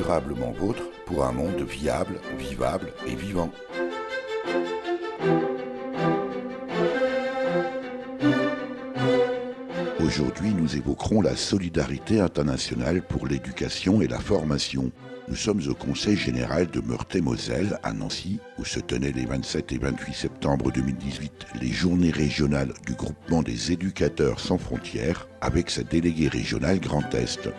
Durablement vôtre pour un monde viable, vivable et vivant. Aujourd'hui, nous évoquerons la solidarité internationale pour l'éducation et la formation. Nous sommes au Conseil général de Meurthe-et-Moselle, à Nancy, où se tenaient les 27 et 28 septembre 2018 les journées régionales du groupement des éducateurs sans frontières, avec sa déléguée régionale Grand Est.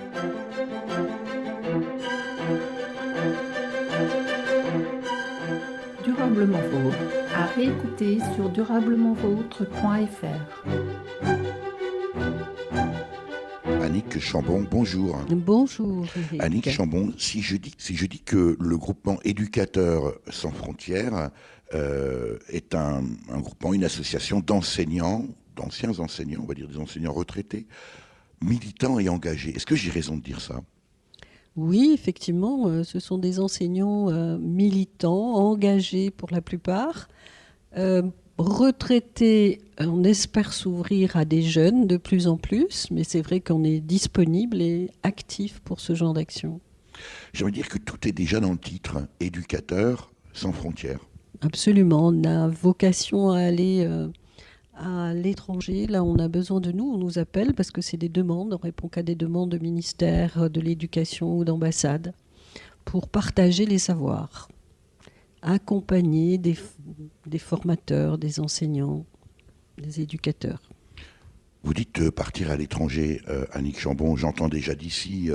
Durablement Vôtre, à réécouter sur durablementvôtre.fr. Annick Chambon, bonjour. Bonjour Eric. Annick Chambon, si je dis que le groupement Éducateurs sans frontières est un groupement, une association d'enseignants, d'anciens enseignants, on va dire des enseignants retraités, militants et engagés, est-ce que j'ai raison de dire ça ? Oui, effectivement, ce sont des enseignants militants, engagés pour la plupart, retraités, on espère s'ouvrir à des jeunes de plus en plus, mais c'est vrai qu'on est disponible et actif pour ce genre d'action. J'aimerais dire que tout est déjà dans le titre, Éducateurs sans frontières. Absolument, on a vocation à aller à l'étranger. Là, on a besoin de nous, on nous appelle parce que c'est des demandes, on répond qu'à des demandes de ministère de l'éducation ou d'ambassade pour partager les savoirs, accompagner des formateurs, des enseignants, des éducateurs. Vous dites partir à l'étranger, Annick Chambon, j'entends déjà d'ici,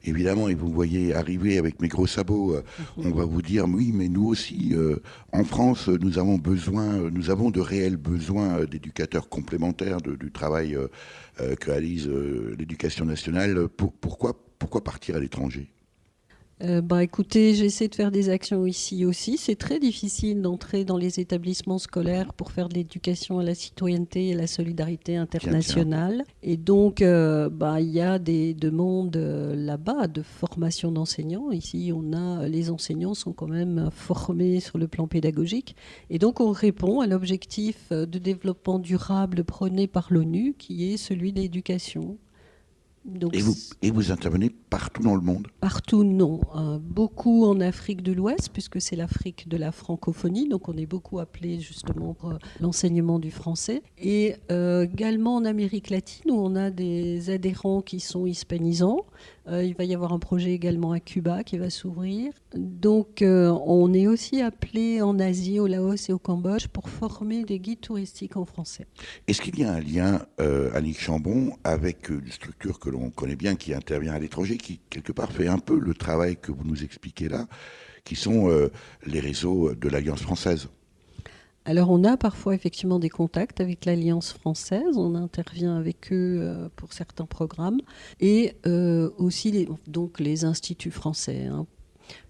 évidemment, et vous voyez arriver avec mes gros sabots, on va vous dire, oui, mais nous aussi, en France, nous avons de réels besoins d'éducateurs complémentaires du travail que réalise l'éducation nationale. Pourquoi partir à l'étranger ? Écoutez, j'essaie de faire des actions ici aussi. C'est très difficile d'entrer dans les établissements scolaires pour faire de l'éducation à la citoyenneté et à la solidarité internationale. Et donc, il y a des demandes là-bas de formation d'enseignants. Ici, les enseignants sont quand même formés sur le plan pédagogique. Et donc, on répond à l'objectif de développement durable prôné par l'ONU, qui est celui de l'éducation. Donc, et vous intervenez partout dans le monde ? Partout, non. Beaucoup en Afrique de l'Ouest, puisque c'est l'Afrique de la francophonie. Donc, on est beaucoup appelé justement pour l'enseignement du français. Et également en Amérique latine, où on a des adhérents qui sont hispanisants. Il va y avoir un projet également à Cuba qui va s'ouvrir. Donc, on est aussi appelé en Asie, au Laos et au Cambodge pour former des guides touristiques en français. Est-ce qu'il y a un lien, Annick Chambon, avec une structure que l'on connaît bien, qui intervient à l'étranger, qui quelque part fait un peu le travail que vous nous expliquez là, qui sont les réseaux de l'Alliance française ? Alors, on a parfois effectivement des contacts avec l'Alliance française. On intervient avec eux pour certains programmes. Et aussi les instituts français.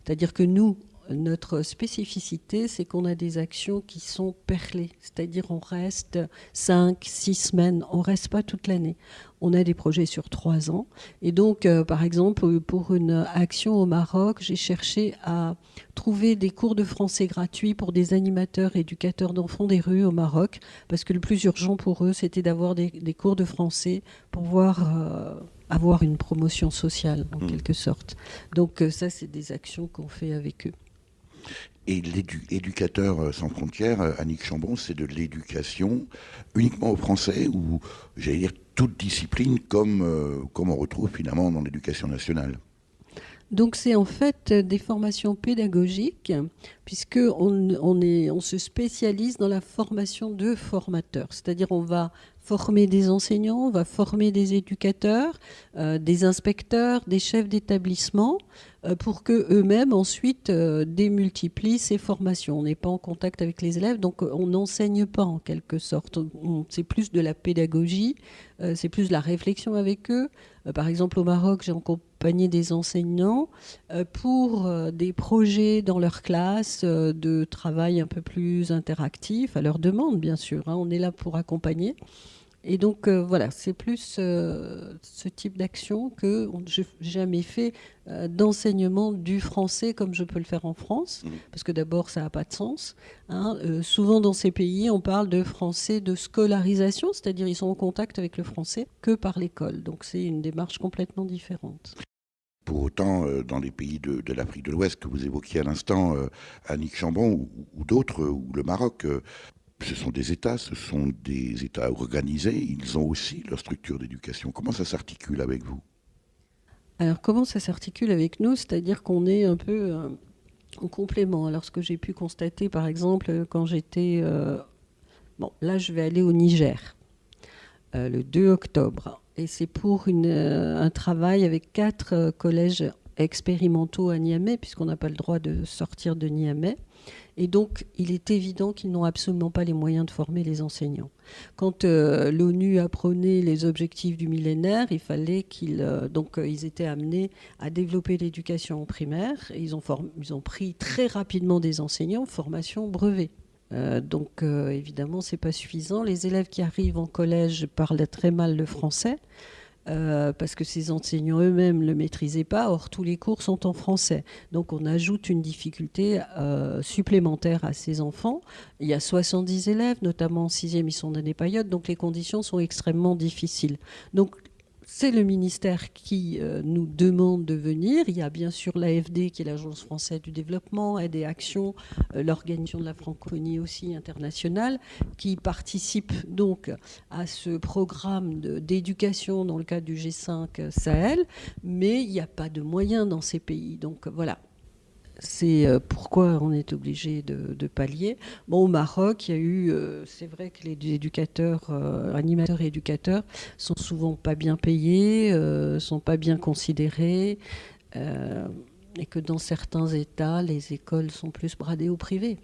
C'est-à-dire que nous, notre spécificité, c'est qu'on a des actions qui sont perlées. C'est-à-dire on reste 5, 6 semaines. On ne reste pas toute l'année. On a des projets sur 3 ans. Et donc, par exemple, pour une action au Maroc, j'ai cherché à trouver des cours de français gratuits pour des animateurs et éducateurs d'enfants des rues au Maroc, parce que le plus urgent pour eux, c'était d'avoir des cours de français pour pouvoir avoir une promotion sociale, en quelque sorte. Donc ça, c'est des actions qu'on fait avec eux. Et l'éducateur sans frontières, Annick Chambon, c'est de l'éducation uniquement aux Français, ou j'allais dire toute discipline comme on retrouve finalement dans l'éducation nationale ? Donc c'est en fait des formations pédagogiques, puisqu'on se spécialise dans la formation de formateurs. C'est-à-dire on va former des enseignants, on va former des éducateurs, des inspecteurs, des chefs d'établissement, pour qu'eux-mêmes ensuite démultiplient ces formations. On n'est pas en contact avec les élèves, donc on n'enseigne pas en quelque sorte. C'est plus de la pédagogie, c'est plus de la réflexion avec eux. Par exemple, au Maroc, j'ai accompagné des enseignants pour des projets dans leur classe de travail un peu plus interactif, à leur demande bien sûr. On est là pour accompagner. Et donc voilà, c'est plus ce type d'action que je n'ai jamais fait d'enseignement du français comme je peux le faire en France, parce que d'abord ça n'a pas de sens. Souvent dans ces pays, on parle de français de scolarisation, c'est-à-dire ils sont en contact avec le français que par l'école. Donc c'est une démarche complètement différente. Pour autant, dans les pays de l'Afrique de l'Ouest que vous évoquiez à l'instant, Annick Chambon, ou d'autres, ou le Maroc, ce sont des États organisés, ils ont aussi leur structure d'éducation. Comment ça s'articule avec vous? Alors comment ça s'articule avec nous? C'est-à-dire qu'on est un peu en complément. Alors ce que j'ai pu constater par exemple quand j'étais... bon, là je vais aller au Niger le 2 octobre. Et c'est pour un travail avec 4 collèges expérimentaux à Niamey, puisqu'on n'a pas le droit de sortir de Niamey. Et donc, il est évident qu'ils n'ont absolument pas les moyens de former les enseignants. Quand l'ONU apprenait les objectifs du millénaire, il fallait ils étaient amenés à développer l'éducation primaire. Et ils ont pris très rapidement des enseignants, formation brevet. Donc évidemment, c'est pas suffisant. Les élèves qui arrivent en collège parlent très mal le français. Parce que ces enseignants eux-mêmes ne le maîtrisaient pas. Or, tous les cours sont en français. Donc, on ajoute une difficulté supplémentaire à ces enfants. Il y a 70 élèves, notamment en 6e, ils sont dans des périodes, donc les conditions sont extrêmement difficiles. Donc, c'est le ministère qui nous demande de venir. Il y a bien sûr l'AFD, qui est l'Agence française du développement, Aide et Action, l'Organisation de la francophonie aussi internationale, qui participe donc à ce programme d'éducation dans le cadre du G5 Sahel, mais il n'y a pas de moyens dans ces pays. Donc voilà. C'est pourquoi on est obligé de pallier. Bon, au Maroc, il y a eu, c'est vrai que les éducateurs, animateurs et éducateurs sont souvent pas bien payés, sont pas bien considérés, et que dans certains États, les écoles sont plus bradées au privé.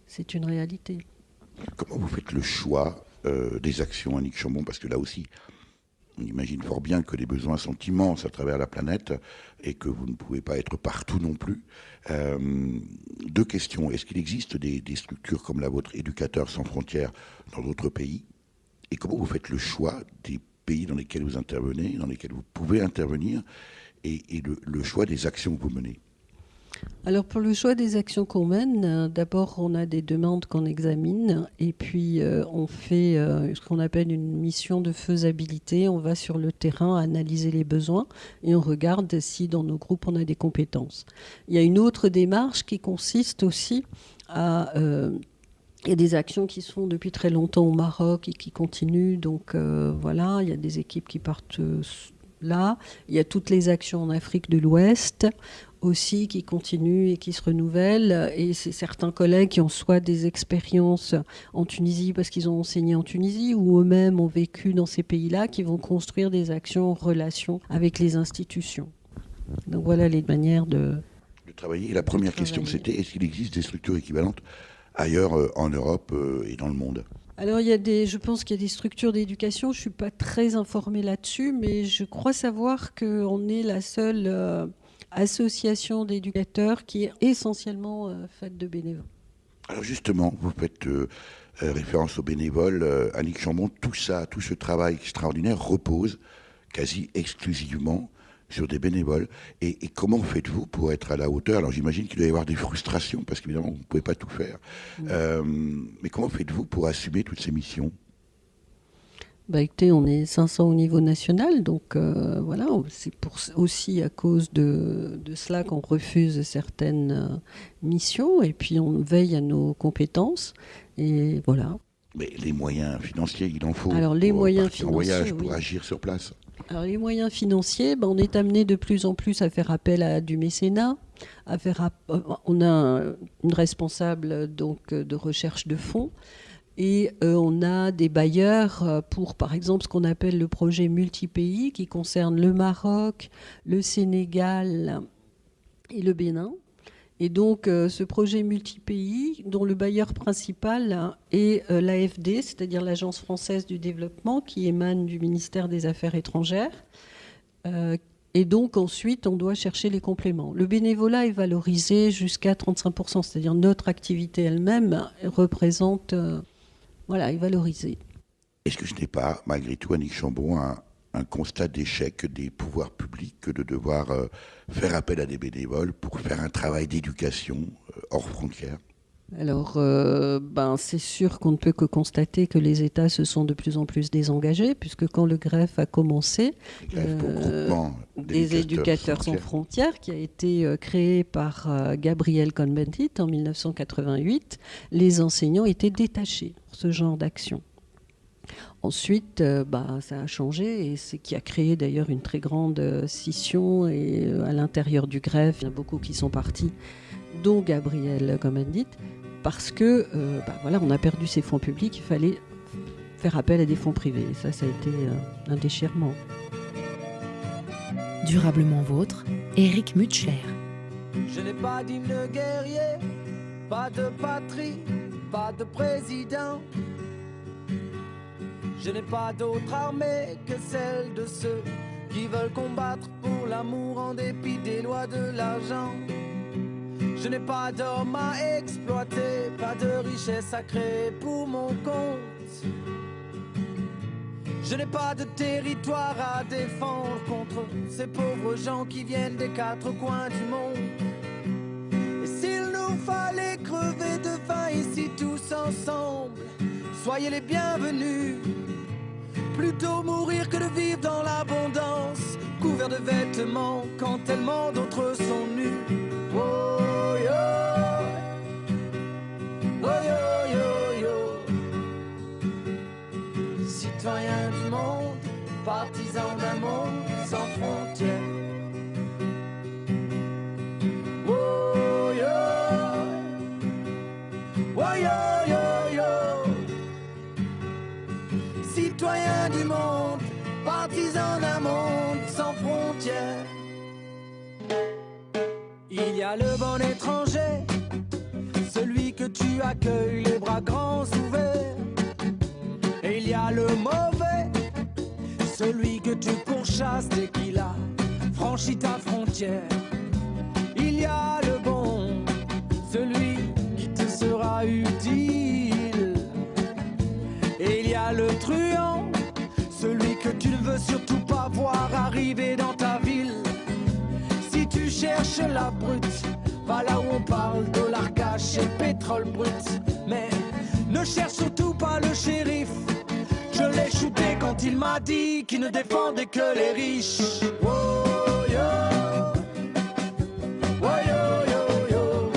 C'est une réalité. Comment vous faites le choix des actions, Annick Chambon? Parce que là aussi, on imagine fort bien que les besoins sont immenses à travers la planète et que vous ne pouvez pas être partout non plus. 2 questions. Est-ce qu'il existe des structures comme la vôtre, Éducateurs sans frontières, dans d'autres pays? Et comment vous faites le choix des pays dans lesquels vous intervenez, dans lesquels vous pouvez intervenir, et le choix des actions que vous menez? Alors pour le choix des actions qu'on mène, d'abord on a des demandes qu'on examine et puis on fait ce qu'on appelle une mission de faisabilité. On va sur le terrain analyser les besoins et on regarde si dans nos groupes on a des compétences. Il y a une autre démarche qui consiste aussi à... il y a des actions qui se font depuis très longtemps au Maroc et qui continuent. Donc voilà, il y a des équipes qui partent là. Il y a toutes les actions en Afrique de l'Ouest aussi qui continuent et qui se renouvellent. Et c'est certains collègues qui ont soit des expériences en Tunisie parce qu'ils ont enseigné en Tunisie ou eux-mêmes ont vécu dans ces pays-là qui vont construire des actions en relation avec les institutions. Donc voilà les manières de travailler. Et la première question, c'était est-ce qu'il existe des structures équivalentes ailleurs en Europe et dans le monde? Alors, je pense qu'il y a des structures d'éducation. Je ne suis pas très informée là-dessus, mais je crois savoir qu'on est la seule association d'éducateurs qui est essentiellement faite de bénévoles. Alors justement, vous faites référence aux bénévoles. Annick Chambon, tout ce travail extraordinaire repose quasi exclusivement sur des bénévoles. Et comment faites-vous pour être à la hauteur? Alors j'imagine qu'il doit y avoir des frustrations, parce qu'évidemment, vous ne pouvez pas tout faire. Mais comment faites-vous pour assumer toutes ces missions? Écoutez, on est 500 au niveau national, donc voilà, c'est aussi à cause de cela qu'on refuse certaines missions, et puis on veille à nos compétences, et voilà. Mais les moyens financiers, il en faut. Alors les moyens financiers, en voyage, pour agir sur place. Alors les moyens financiers, on est amené de plus en plus à faire appel à du mécénat, on a une responsable donc de recherche de fonds. Et on a des bailleurs pour, par exemple, ce qu'on appelle le projet multi-pays qui concerne le Maroc, le Sénégal et le Bénin. Et donc, ce projet multi-pays, dont le bailleur principal est l'AFD, c'est-à-dire l'Agence française du développement, qui émane du ministère des Affaires étrangères. Et donc, ensuite, on doit chercher les compléments. Le bénévolat est valorisé jusqu'à 35%, c'est-à-dire notre activité elle-même représente... est valorisé. Est-ce que ce n'est pas, malgré tout, Annick Chambon, un constat d'échec des pouvoirs publics que de devoir faire appel à des bénévoles pour faire un travail d'éducation hors frontières? Alors, c'est sûr qu'on ne peut que constater que les États se sont de plus en plus désengagés, puisque quand le greffe a commencé, Greffe pour groupement des éducateurs sans frontières, qui a été créé par Gabriel Cohn-Bendit en 1988, les enseignants étaient détachés pour ce genre d'action. Ensuite, ça a changé et c'est qui a créé d'ailleurs une très grande scission et à l'intérieur du greffe, il y en a beaucoup qui sont partis, dont Gabriel Cohn-Bendit, parce que on a perdu ses fonds publics, il fallait faire appel à des fonds privés. Et ça a été un déchirement. Durablement vôtre, Éric Mutschler. Je n'ai pas d'hymne guerrier, pas de patrie, pas de président. Je n'ai pas d'autre armée que celle de ceux qui veulent combattre pour l'amour en dépit des lois de l'argent. Je n'ai pas d'homme à exploiter, pas de richesse à créer pour mon compte. Je n'ai pas de territoire à défendre contre ces pauvres gens qui viennent des quatre coins du monde. Et s'il nous fallait crever de faim ici tous ensemble, soyez les bienvenus. Plutôt mourir que de vivre dans l'abondance, couvert de vêtements quand tellement d'autres sont nus. Oh yo, oh yo yo yo. Citoyens du monde, partisans d'un monde sans frontières. Oh yo, oh yo yo yo. Citoyens du monde, partisans d'un monde sans frontières. Il y a le bon étranger, celui que tu accueilles les bras grands ouverts. Et il y a le mauvais, celui que tu pourchasses dès qu'il a franchi ta frontière. Il y a le bon, celui qui te sera utile. Et il y a le truand, celui que tu ne veux surtout pas voir arriver dans ta ville. Si tu cherches la brute, va là où on parle dollar cash et pétrole brut. Mais ne cherche surtout pas le shérif, je l'ai shooté quand il m'a dit qu'il ne défendait que les riches. Oh yo, oh yo yo yo.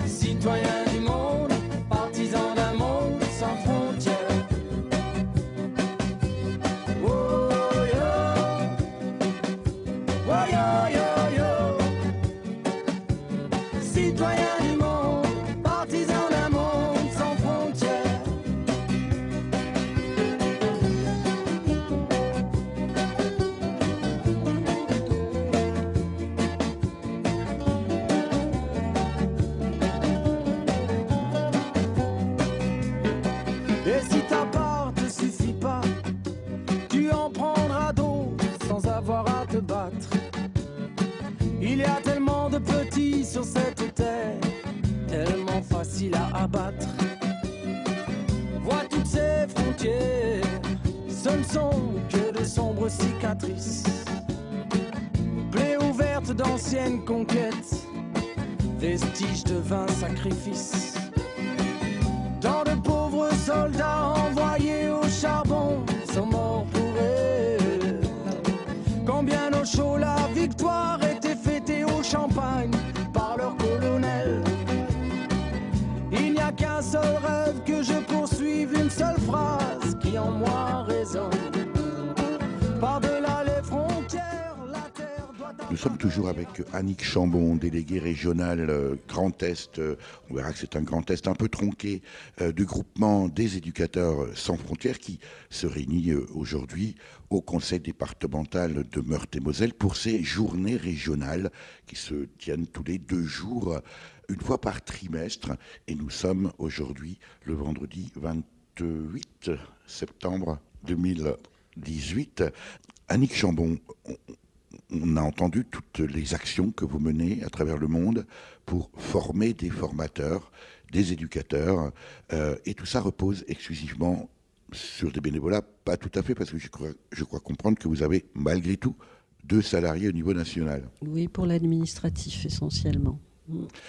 Citoyens du monde, partisans d'un monde sans frontières. Oh yo, oh yo yo yo. Citoyens du monde, partisans d'un monde sans frontières. Et si ta part te suffit pas, tu en prendras d'autres sans avoir à te battre. Il y a tellement de petits sur cette terre, tellement facile à abattre. Vois toutes ces frontières, ce ne sont que de sombres cicatrices. Plaies ouvertes d'anciennes conquêtes, vestiges de vains sacrifices. Tant de pauvres soldats envoyés au charbon sont morts pour elle. Combien au chaud la victoire était fêtée au champagne par leur colonel. Il n'y a qu'un seul rêve que je poursuive, une seule phrase qui en moi résonne. Par-delà les frontières, la terre doit... Nous sommes toujours avec Annick Chambon, déléguée régionale Grand Est. On verra que c'est un Grand Est un peu tronqué du groupement des éducateurs sans frontières qui se réunit aujourd'hui au conseil départemental de Meurthe-et-Moselle pour ces journées régionales qui se tiennent tous les 2 jours, une fois par trimestre. Et nous sommes aujourd'hui le vendredi 28 septembre 2018. Annick Chambon, on a entendu toutes les actions que vous menez à travers le monde pour former des formateurs, des éducateurs, et tout ça repose exclusivement sur des bénévolats. Pas tout à fait, parce que je crois comprendre que vous avez malgré tout 2 salariés au niveau national. Oui, pour l'administratif essentiellement.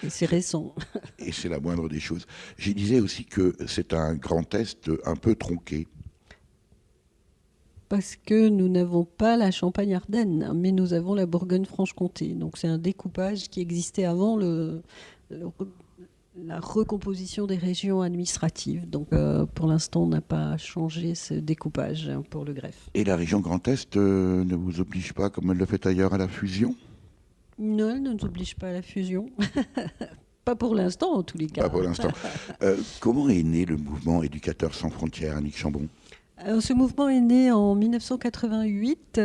Et c'est récent. Et c'est la moindre des choses. Je disais aussi que c'est un Grand Est un peu tronqué. Parce que nous n'avons pas la Champagne-Ardenne, mais nous avons la Bourgogne-Franche-Comté. Donc c'est un découpage qui existait avant la recomposition des régions administratives. Donc pour l'instant, on n'a pas changé ce découpage pour le greffe. Et la région Grand Est ne vous oblige pas, comme elle le fait ailleurs, à la fusion? Non, elle ne nous oblige pas à la fusion. Pas pour l'instant, en tous les cas. Pas pour l'instant. Comment est né le mouvement Éducateurs sans frontières, Annick Chambon? Alors, ce mouvement est né en 1988,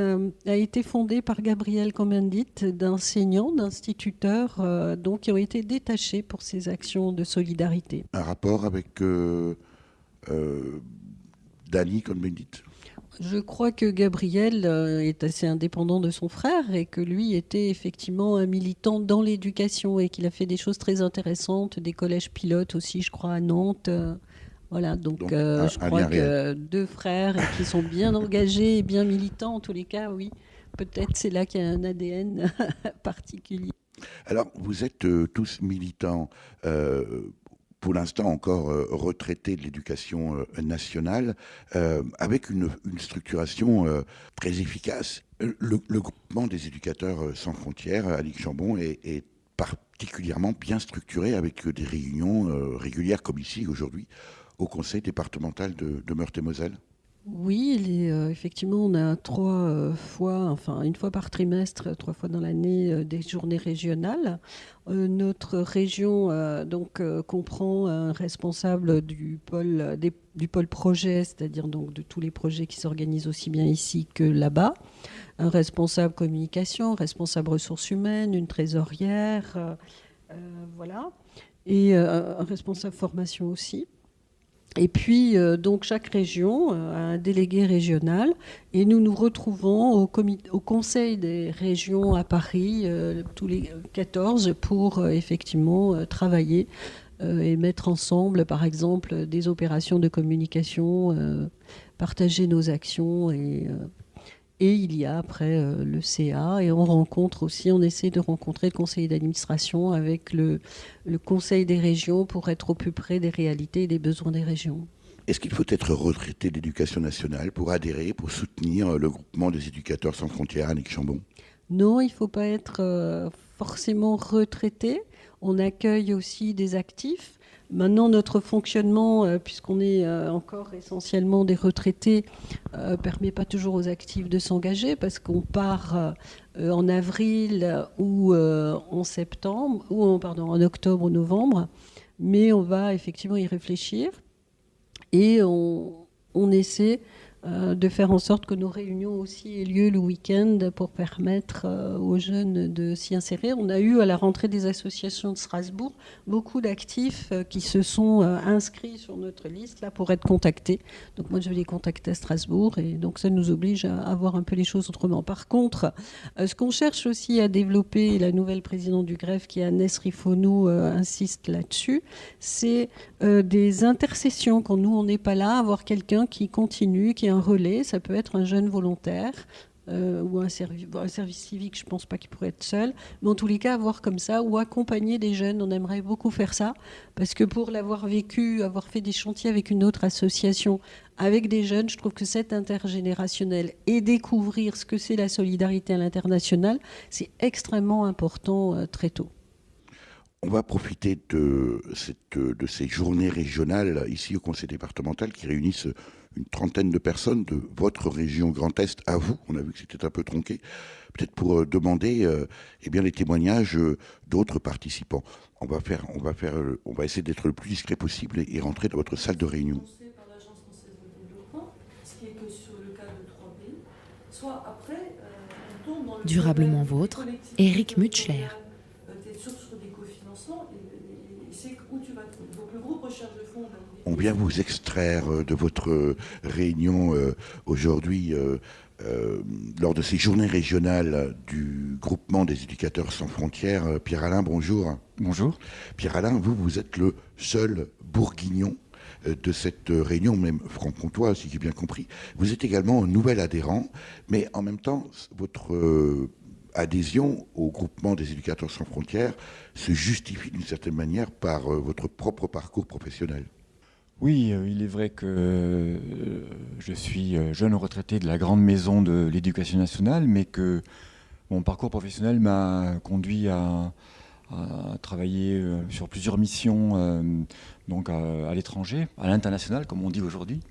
a été fondé par Gabriel Commandit, d'enseignants, d'instituteurs donc, qui ont été détachés pour ces actions de solidarité. Un rapport avec Dany Cohn-Bendit? Je crois que Gabriel est assez indépendant de son frère et que lui était effectivement un militant dans l'éducation et qu'il a fait des choses très intéressantes, des collèges pilotes aussi, je crois, à Nantes. Voilà, donc je crois que deux frères qui sont bien engagés et bien militants, en tous les cas, oui. Peut-être c'est là qu'il y a un ADN particulier. Alors, vous êtes tous militants, pour l'instant encore retraités de l'éducation nationale, avec une structuration très efficace. Le groupement des éducateurs sans frontières, Annick Chambon, est particulièrement bien structuré avec des réunions régulières comme ici aujourd'hui au conseil départemental de Meurthe-et-Moselle. Oui, effectivement, on a 3 fois, enfin une fois par trimestre, 3 fois dans l'année, des journées régionales. Notre région comprend un responsable du pôle projet, c'est-à-dire donc de tous les projets qui s'organisent aussi bien ici que là-bas, un responsable communication, responsable ressources humaines, une trésorière, voilà, et un responsable formation aussi. Et puis, donc, chaque région a un délégué régional et nous nous retrouvons au Conseil des régions à Paris, tous les 14, pour effectivement travailler et mettre ensemble, par exemple, des opérations de communication, partager nos actions et il y a après le CA et on essaie de rencontrer le conseil d'administration avec le conseil des régions pour être au plus près des réalités et des besoins des régions. Est-ce qu'il faut être retraité de l'éducation nationale pour adhérer, pour soutenir le groupement des éducateurs sans frontières, Annick Chambon? Non, il ne faut pas être forcément retraité. On accueille aussi des actifs. Maintenant, notre fonctionnement, puisqu'on est encore essentiellement des retraités, permet pas toujours aux actifs de s'engager parce qu'on part en avril ou en septembre, ou en octobre ou novembre. Mais on va effectivement y réfléchir et on essaie de faire en sorte que nos réunions aussi aient lieu le week-end pour permettre aux jeunes de s'y insérer. On a eu à la rentrée des associations de Strasbourg beaucoup d'actifs qui se sont inscrits sur notre liste là pour être contactés. Donc moi je vais les contacter à Strasbourg et donc ça nous oblige à voir un peu les choses autrement. Par contre, ce qu'on cherche aussi à développer, et la nouvelle présidente du greffe qui est Agnès Rifonou insiste là-dessus, c'est des intercessions quand nous on n'est pas là, avoir quelqu'un qui continue, qui est un relais, ça peut être un jeune volontaire ou un service civique, je ne pense pas qu'il pourrait être seul, mais en tous les cas avoir comme ça ou accompagner des jeunes, on aimerait beaucoup faire ça, parce que pour l'avoir vécu, avoir fait des chantiers avec une autre association, avec des jeunes, je trouve que cet intergénérationnel et découvrir ce que c'est la solidarité à l'international, c'est extrêmement important très tôt. On va profiter de ces journées régionales ici au conseil départemental qui réunissent une trentaine de personnes de votre région Grand Est à vous. On a vu que c'était un peu tronqué. Peut-être pour demander les témoignages d'autres participants. On va essayer d'être le plus discret possible et rentrer dans votre salle de réunion. Par l'Agence française de développement, ce qui est que sur le cas de 3 pays, soit après, on tombe dans le Durablement vôtre, Éric Mutschler. Des sources des cofinancements et c'est où tu vas trouver. Donc le groupe recherche de fonds. On vient vous extraire de votre réunion aujourd'hui lors de ces journées régionales du groupement des éducateurs sans frontières. Pierre-Alain, bonjour. Bonjour. Pierre-Alain, vous êtes le seul bourguignon de cette réunion, même franc-comtois, si j'ai bien compris. Vous êtes également un nouvel adhérent, mais en même temps, votre adhésion au groupement des éducateurs sans frontières se justifie d'une certaine manière par votre propre parcours professionnel. Oui, il est vrai que je suis jeune retraité de la grande maison de l'éducation nationale, mais que mon parcours professionnel m'a conduit à travailler sur plusieurs missions donc à l'étranger, à l'international, comme on dit aujourd'hui.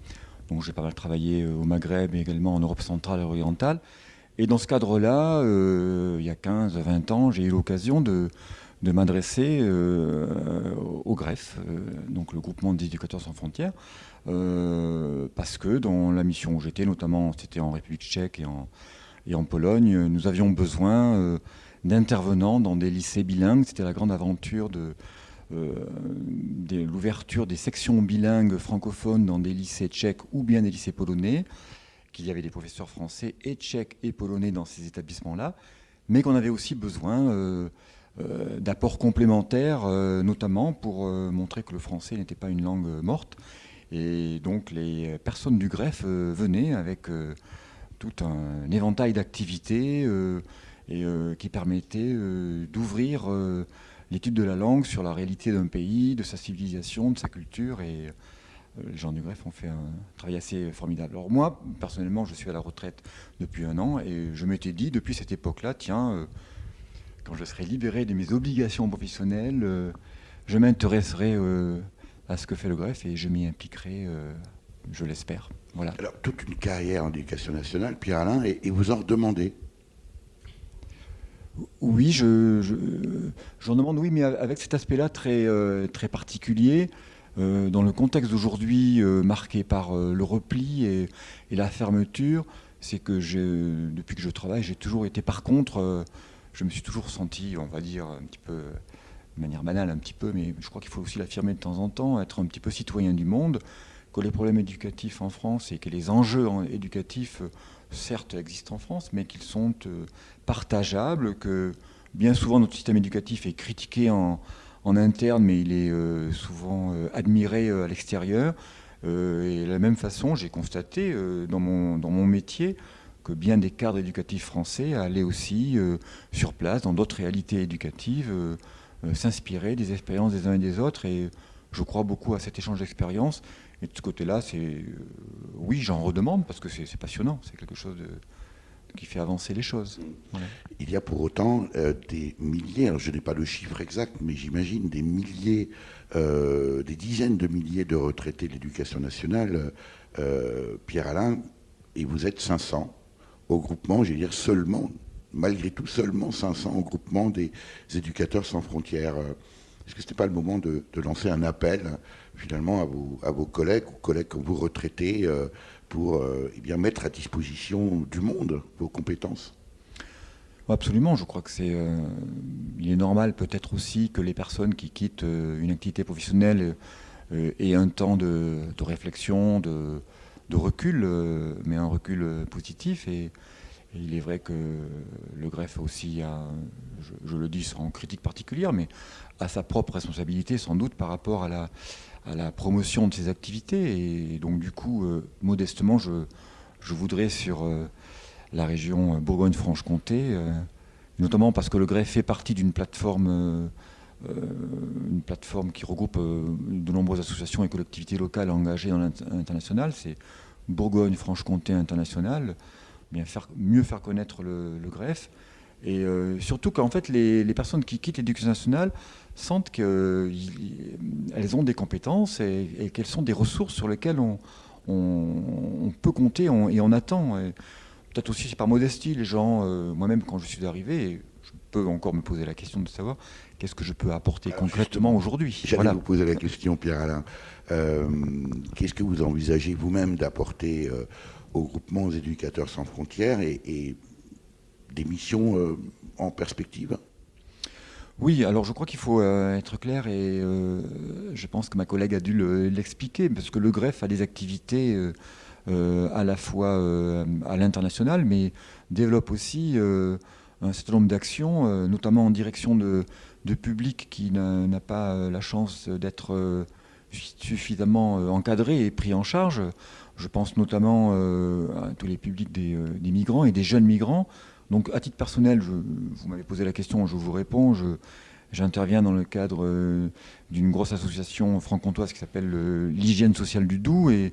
Donc j'ai pas mal travaillé au Maghreb et également en Europe centrale et orientale. Et dans ce cadre-là, il y a 15-20 ans, j'ai eu l'occasion de m'adresser au GREF, donc le groupement des éducateurs sans frontières, parce que dans la mission où j'étais, notamment c'était en République tchèque et en Pologne, nous avions besoin d'intervenants dans des lycées bilingues. C'était la grande aventure de l'ouverture des sections bilingues francophones dans des lycées tchèques ou bien des lycées polonais, qu'il y avait des professeurs français et tchèques et polonais dans ces établissements-là, mais qu'on avait aussi besoin d'apports complémentaires, notamment pour montrer que le français n'était pas une langue morte. Et donc les personnes du GREF venaient avec tout un éventail d'activités qui permettaient d'ouvrir l'étude de la langue sur la réalité d'un pays, de sa civilisation, de sa culture. Et les gens du GREF ont fait un travail assez formidable. Alors moi, personnellement, je suis à la retraite depuis 1 an et je m'étais dit, depuis cette époque-là, tiens, quand je serai libéré de mes obligations professionnelles, je m'intéresserai à ce que fait le GREF et je m'y impliquerai, je l'espère. Voilà. Alors, toute une carrière en éducation nationale, Pierre-Alain, et vous en redemandez? Oui, j'en demande, oui, mais avec cet aspect-là très, très particulier. Dans le contexte d'aujourd'hui marqué par le repli et la fermeture, c'est que depuis que je travaille, j'ai toujours été, par contre, je me suis toujours senti, on va dire, un petit peu, de manière banale un petit peu, mais je crois qu'il faut aussi l'affirmer de temps en temps, être un petit peu citoyen du monde, que les problèmes éducatifs en France et que les enjeux éducatifs, certes, existent en France, mais qu'ils sont partageables, que bien souvent notre système éducatif est critiqué en interne, mais il est souvent admiré à l'extérieur. Et de la même façon, j'ai constaté dans mon métier que bien des cadres éducatifs français allaient aussi sur place, dans d'autres réalités éducatives, s'inspirer des expériences des uns et des autres. Et je crois beaucoup à cet échange d'expériences. Et de ce côté-là, oui, j'en redemande parce que c'est passionnant. C'est quelque chose qui fait avancer les choses. Voilà. Il y a pour autant des milliers, alors je n'ai pas le chiffre exact, mais j'imagine des milliers, des dizaines de milliers de retraités de l'éducation nationale, Pierre-Alain, et vous êtes 500 au groupement, je veux dire seulement, malgré tout, seulement 500 au groupement des éducateurs sans frontières. Est-ce que ce n'était pas le moment de lancer un appel, finalement, à vos collègues comme vous retraités, pour eh bien, mettre à disposition du monde vos compétences? Absolument, je crois que il est normal peut-être aussi que les personnes qui quittent une activité professionnelle aient un temps de réflexion, de recul, mais un recul positif. Et il est vrai que le GREF aussi a, je le dis sans critique particulière, mais a sa propre responsabilité sans doute par rapport à la promotion de ses activités. Et donc du coup, modestement, je voudrais sur la région Bourgogne-Franche-Comté, notamment parce que le GREF fait partie d'une plateforme, qui regroupe de nombreuses associations et collectivités locales engagées dans l'international. C'est Bourgogne-Franche-Comté International, mieux faire connaître le GREF. Et surtout qu'en fait, les personnes qui quittent l'éducation nationale sentent qu'elles ont des compétences et qu'elles sont des ressources sur lesquelles on peut compter et on attend. Et peut-être aussi, c'est par modestie, les gens, moi-même quand je suis arrivé, je peux encore me poser la question de savoir qu'est-ce que je peux apporter concrètement aujourd'hui. J'allais vous poser la question, Pierre-Alain. Qu'est-ce que vous envisagez vous-même d'apporter au groupement des éducateurs sans frontières et des missions en perspective? Oui, alors je crois qu'il faut être clair et je pense que ma collègue a dû l'expliquer, parce que le GREF a des activités à la fois à l'international, mais développe aussi un certain nombre d'actions, notamment en direction de publics qui n'a pas la chance d'être suffisamment encadré et pris en charge. Je pense notamment à tous les publics des migrants et des jeunes migrants. Donc à titre personnel, vous m'avez posé la question, je vous réponds. J'interviens dans le cadre d'une grosse association franc-comtoise qui s'appelle l'Hygiène sociale du Doubs et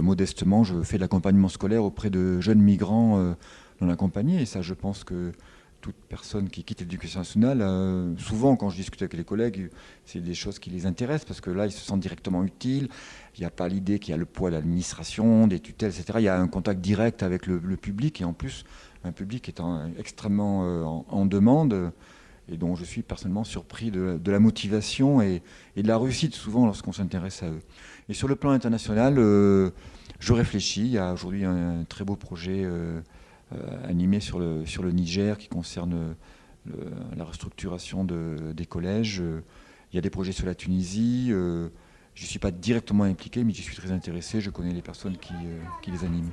modestement, je fais de l'accompagnement scolaire auprès de jeunes migrants dans la compagnie. Et ça, je pense que toute personne qui quitte l'éducation nationale, souvent quand je discute avec les collègues, c'est des choses qui les intéressent parce que là, ils se sentent directement utiles. Il n'y a pas l'idée qu'il y a le poids de l'administration, des tutelles, etc. Il y a un contact direct avec le public et en plus, un public étant extrêmement en demande et dont je suis personnellement surpris de la motivation et de la réussite souvent lorsqu'on s'intéresse à eux. Et sur le plan international, je réfléchis. Il y a aujourd'hui un très beau projet animé sur le Niger qui concerne la restructuration des collèges. Il y a des projets sur la Tunisie. Je ne suis pas directement impliqué, mais j'y suis très intéressé. Je connais les personnes qui les animent.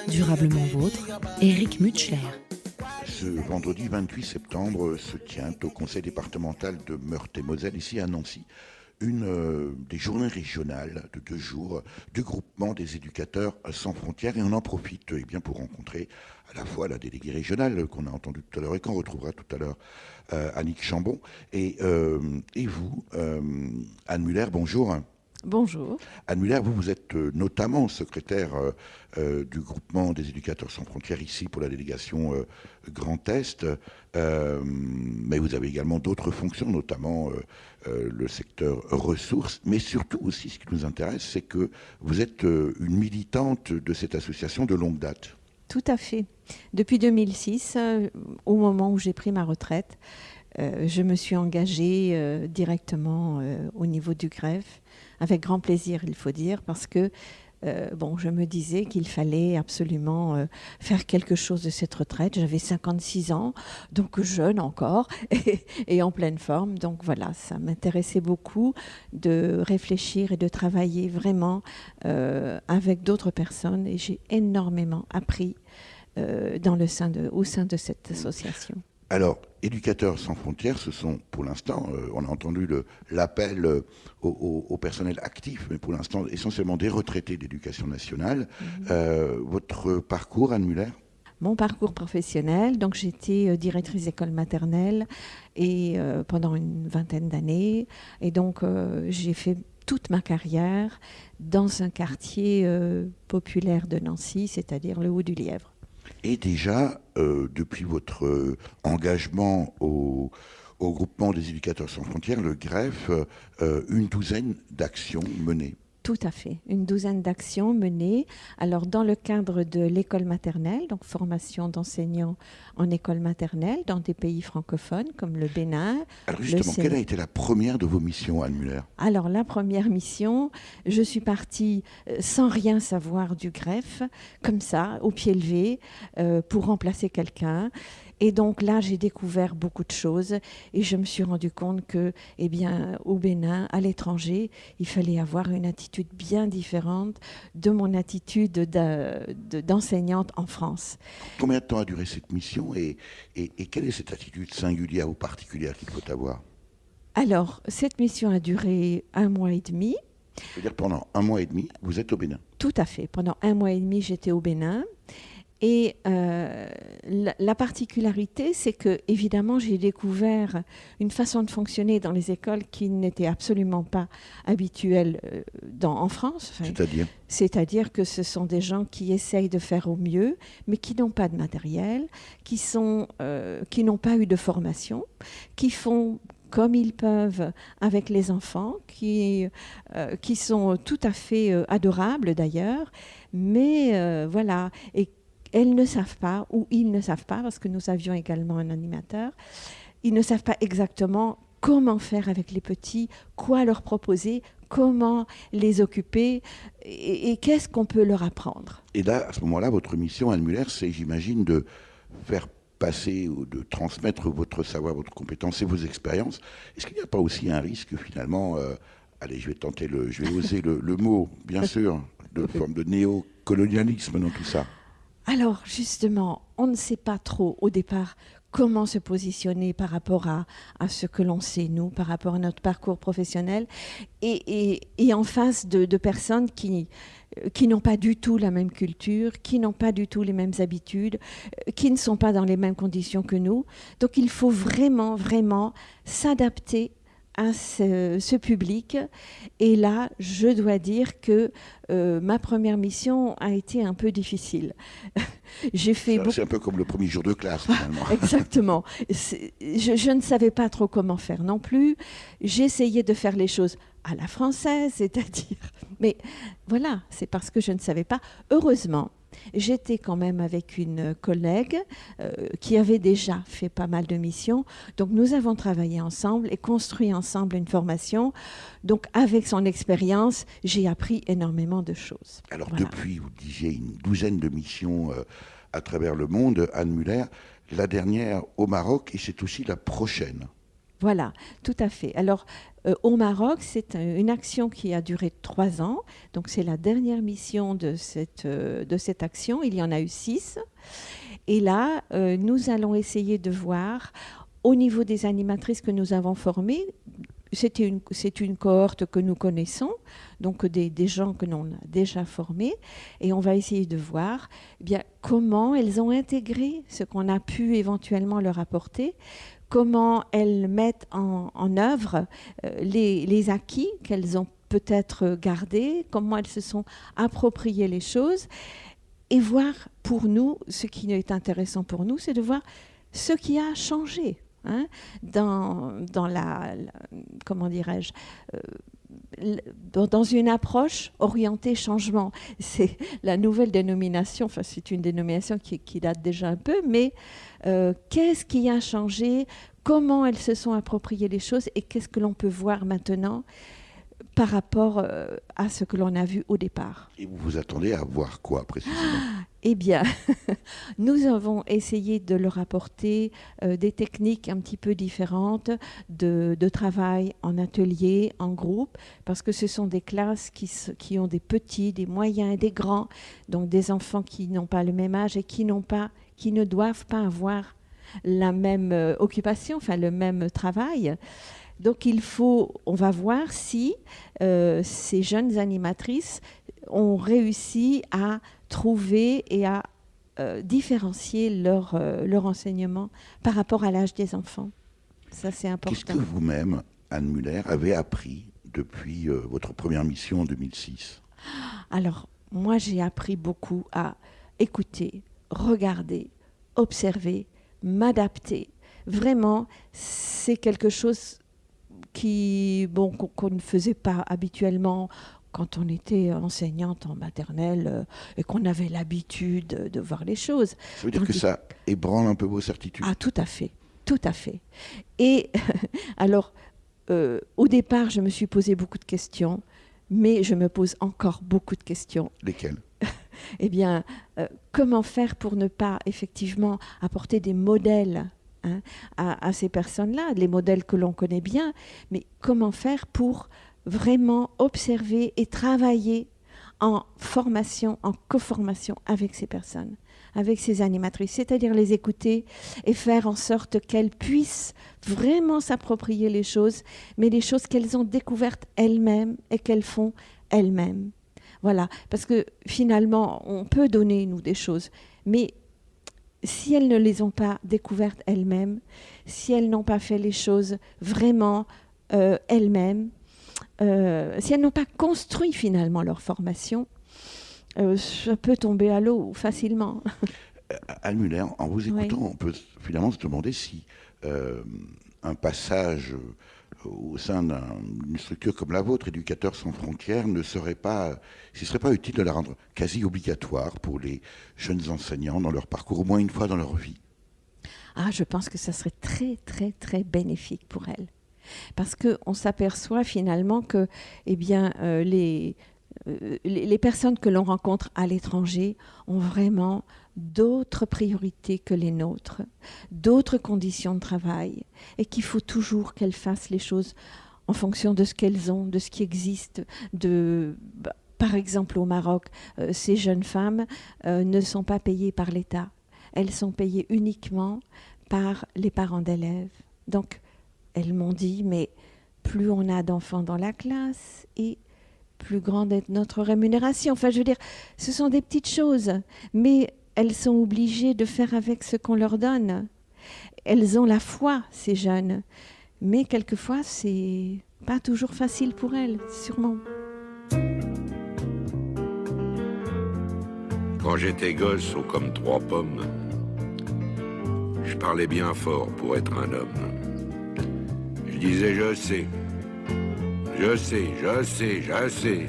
Durablement vôtre, Éric Mutschler. Ce vendredi 28 septembre se tient au conseil départemental de Meurthe-et-Moselle, ici à Nancy, une des journées régionales de 2 jours du groupement des éducateurs sans frontières. Et on en profite pour rencontrer à la fois la déléguée régionale qu'on a entendue tout à l'heure et qu'on retrouvera tout à l'heure, Annick Chambon, et vous, Anne Muller, bonjour. Bonjour. Anne Muller, vous êtes notamment secrétaire du groupement des éducateurs sans frontières ici pour la délégation Grand Est, mais vous avez également d'autres fonctions, notamment le secteur ressources, mais surtout aussi ce qui nous intéresse, c'est que vous êtes une militante de cette association de longue date. Tout à fait. Depuis 2006, au moment où j'ai pris ma retraite, je me suis engagée directement au niveau du greffe, avec grand plaisir, il faut dire, parce que je me disais qu'il fallait absolument faire quelque chose de cette retraite. J'avais 56 ans, donc jeune encore, et en pleine forme. Donc voilà, ça m'intéressait beaucoup de réfléchir et de travailler vraiment avec d'autres personnes. Et j'ai énormément appris au sein de cette association. Alors, Éducateurs sans frontières, ce sont pour l'instant, on a entendu l'appel au personnel actif, mais pour l'instant essentiellement des retraités d'éducation nationale. Votre parcours, Anne Muller ? Mon parcours professionnel, donc j'étais directrice d'école maternelle et pendant une 20aine d'années, et donc j'ai fait toute ma carrière dans un quartier populaire de Nancy, c'est-à-dire le Haut-du-Lièvre. Et déjà, depuis votre engagement au groupement des éducateurs sans frontières, le GREF, une douzaine d'actions menées. Tout à fait, une douzaine d'actions menées. Alors, dans le cadre de l'école maternelle, donc formation d'enseignants en école maternelle dans des pays francophones comme le Bénin. Alors justement, quelle a été la première de vos missions, Anne Muller? Alors, la première mission, je suis partie sans rien savoir du greffe, comme ça, au pied levé, pour remplacer quelqu'un. Et donc là, j'ai découvert beaucoup de choses et je me suis rendu compte que, eh bien, au Bénin, à l'étranger, il fallait avoir une attitude bien différente de mon attitude d'enseignante en France. Combien de temps a duré cette mission et quelle est cette attitude singulière ou particulière qu'il faut avoir? Alors, cette mission a duré 1 mois et demi. C'est-à-dire pendant 1 mois et demi, vous êtes au Bénin? Tout à fait. Pendant 1 mois et demi, j'étais au Bénin. Et la particularité, c'est que, évidemment, j'ai découvert une façon de fonctionner dans les écoles qui n'était absolument pas habituelle en France. Enfin, c'est-à-dire que ce sont des gens qui essayent de faire au mieux, mais qui n'ont pas de matériel, qui n'ont pas eu de formation, qui font comme ils peuvent avec les enfants, qui sont tout à fait adorables d'ailleurs, mais voilà. Et elles ne savent pas, ou ils ne savent pas, parce que nous avions également un animateur, ils ne savent pas exactement comment faire avec les petits, quoi leur proposer, comment les occuper et qu'est-ce qu'on peut leur apprendre. Et là, à ce moment-là, votre mission, Anne Muller, c'est, j'imagine, de faire passer ou de transmettre votre savoir, votre compétence et vos expériences. Est-ce qu'il n'y a pas aussi un risque, finalement, allez, je vais oser le mot, bien sûr, de forme de néocolonialisme dans tout ça? Alors, justement, on ne sait pas trop au départ comment se positionner par rapport à ce que l'on sait, nous, par rapport à notre parcours professionnel, et en face de personnes qui n'ont pas du tout la même culture, qui n'ont pas du tout les mêmes habitudes, qui ne sont pas dans les mêmes conditions que nous. Donc, il faut vraiment, vraiment s'adapter à ce public. Et là, je dois dire que ma première mission a été un peu difficile. C'est un peu comme le premier jour de classe, finalement. Exactement. Je ne savais pas trop comment faire non plus. J'essayais de faire les choses à la française, c'est-à-dire... Mais voilà, c'est parce que je ne savais pas. Heureusement, j'étais quand même avec une collègue qui avait déjà fait pas mal de missions. Donc, nous avons travaillé ensemble et construit ensemble une formation. Donc, avec son expérience, j'ai appris énormément de choses. Alors, depuis, vous disiez, une douzaine de missions à travers le monde, Anne Muller, la dernière au Maroc, et c'est aussi la prochaine. Voilà, tout à fait. Alors, au Maroc, c'est une action qui a duré 3 ans. Donc, c'est la dernière mission de cette action. Il y en a eu 6. Et là, nous allons essayer de voir, au niveau des animatrices que nous avons formées, c'est une cohorte que nous connaissons, donc des gens que l'on a déjà formés. Et on va essayer de voir bien, comment elles ont intégré ce qu'on a pu éventuellement leur apporter, comment elles mettent en œuvre les acquis qu'elles ont peut-être gardés, comment elles se sont appropriées les choses, et voir pour nous, ce qui est intéressant pour nous, c'est de voir ce qui a changé dans la comment dirais-je, dans une approche orientée changement. C'est la nouvelle dénomination, enfin c'est une dénomination qui date déjà un peu, mais qu'est-ce qui a changé, comment elles se sont appropriées les choses et qu'est-ce que l'on peut voir maintenant par rapport à ce que l'on a vu au départ. Et vous vous attendez à voir quoi précisément? Eh bien, nous avons essayé de leur apporter des techniques un petit peu différentes de travail en atelier, en groupe, parce que ce sont des classes qui ont des petits, des moyens et des grands, donc des enfants qui n'ont pas le même âge et qui ne doivent pas avoir la même occupation, enfin le même travail. Donc on va voir si ces jeunes animatrices ont réussi à trouver et à différencier leur enseignement par rapport à l'âge des enfants. Ça, c'est important. Qu'est-ce que vous-même, Anne Muller, avez appris depuis votre première mission en 2006? Alors, moi, j'ai appris beaucoup à écouter, regarder, observer, m'adapter. Vraiment, c'est quelque chose qu'on ne faisait pas habituellement quand on était enseignante en maternelle et qu'on avait l'habitude de voir les choses. Ça veut dire que ça ébranle un peu vos certitudes? Ah, tout à fait, tout à fait. Et alors, au départ, je me suis posé beaucoup de questions, mais je me pose encore beaucoup de questions. Lesquelles? Eh bien, comment faire pour ne pas effectivement apporter des modèles à ces personnes-là, les modèles que l'on connaît bien, mais comment faire pour vraiment observer et travailler en formation, en co-formation avec ces personnes, avec ces animatrices, c'est-à-dire les écouter et faire en sorte qu'elles puissent vraiment s'approprier les choses, mais les choses qu'elles ont découvertes elles-mêmes et qu'elles font elles-mêmes. Voilà, parce que finalement, on peut donner, nous, des choses, mais si elles ne les ont pas découvertes elles-mêmes, si elles n'ont pas fait les choses vraiment elles-mêmes, si elles n'ont pas construit finalement leur formation, ça peut tomber à l'eau facilement. Anne Muller, en vous écoutant, on peut finalement se demander si un passage au sein d'une structure comme la vôtre, Éducateurs sans frontières, s'il ne serait pas utile de la rendre quasi obligatoire pour les jeunes enseignants dans leur parcours, au moins une fois dans leur vie? Ah, je pense que ça serait très, très, très bénéfique pour elles. Parce qu'on s'aperçoit finalement que les personnes que l'on rencontre à l'étranger ont vraiment d'autres priorités que les nôtres, d'autres conditions de travail, et qu'il faut toujours qu'elles fassent les choses en fonction de ce qu'elles ont, de ce qui existe. Par exemple, au Maroc, ces jeunes femmes ne sont pas payées par l'État. Elles sont payées uniquement par les parents d'élèves. Donc, elles m'ont dit, mais plus on a d'enfants dans la classe et plus grande est notre rémunération. Enfin, je veux dire, ce sont des petites choses, mais elles sont obligées de faire avec ce qu'on leur donne. Elles ont la foi, ces jeunes, mais quelquefois, c'est pas toujours facile pour elles, sûrement. Quand j'étais gosse, haut comme 3 pommes, je parlais bien fort pour être un homme. Je disais je sais, je sais, je sais, je sais.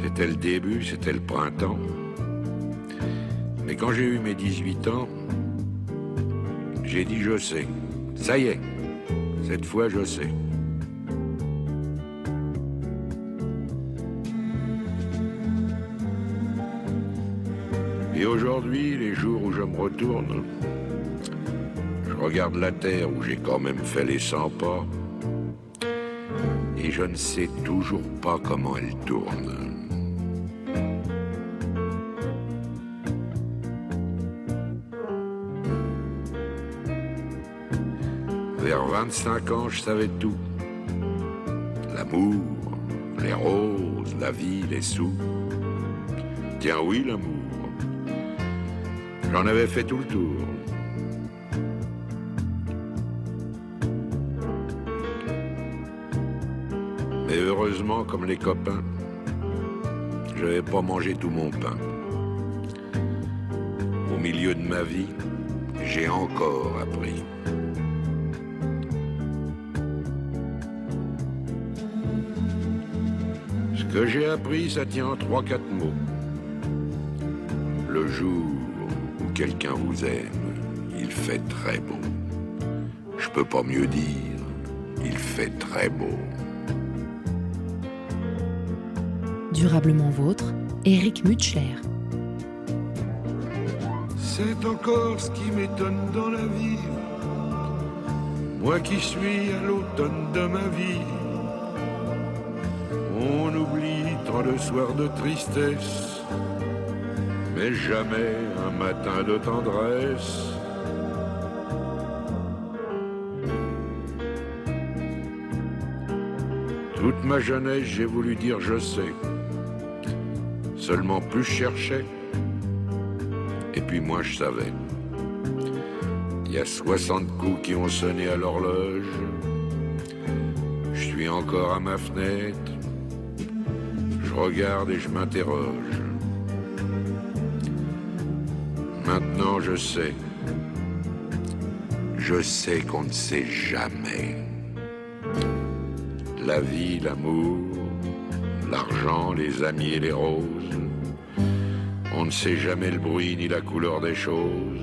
C'était le début, c'était le printemps. Mais quand j'ai eu mes 18 ans, j'ai dit je sais. Ça y est, cette fois je sais. Et aujourd'hui, les jours où je me retourne, je regarde la terre où j'ai quand même fait les 100 pas, et je ne sais toujours pas comment elle tourne. Vers 25 ans, je savais tout. L'amour, les roses, la vie, les sous. Tiens oui, l'amour. J'en avais fait tout le tour. Mais heureusement, comme les copains, je n'avais pas mangé tout mon pain. Au milieu de ma vie, j'ai encore appris. Ce que j'ai appris, ça tient en 3-4 mots. Le jour où quelqu'un vous aime, il fait très beau. Je peux pas mieux dire, il fait très beau. Durablement vôtre, Éric Mutschler. C'est encore ce qui m'étonne dans la vie. Moi qui suis à l'automne de ma vie. On oublie tant de soirs de tristesse, mais jamais un matin de tendresse. Toute ma jeunesse, j'ai voulu dire je sais. Seulement plus je cherchais, et puis moins je savais. Il y a 60 coups qui ont sonné à l'horloge. Je suis encore à ma fenêtre. Je regarde et je m'interroge. Maintenant je sais. Je sais qu'on ne sait jamais. La vie, l'amour, l'argent, les amis et les roses. On ne sait jamais le bruit ni la couleur des choses.